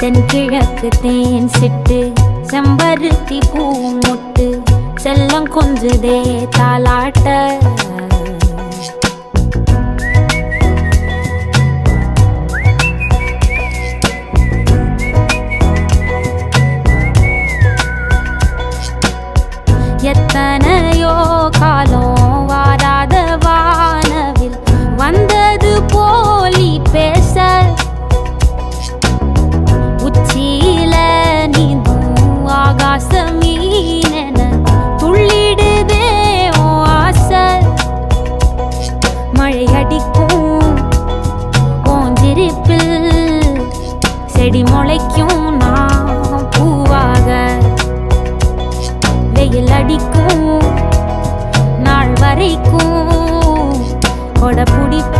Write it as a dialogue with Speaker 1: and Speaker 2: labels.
Speaker 1: தென்கிழக்கு தேன் சிட்டு செம்பருத்தி பூ முட்டு செல்லம் கொஞ்சுதே தாலாட்ட எத்தனையோ காலம் வாராத வானவில் வந்தது போலி பேச உச்சியில நீந்தும் ஆகாச மீனென துள்ளிடுதே ஆசை மழை அடிக்கும் ஓஞ்சிருப்பில் செடி முளைக்கும் நான் பூவாக வெயில் அடிக்கும் நாள் வரைக்கும் கொடை பிடிப்ப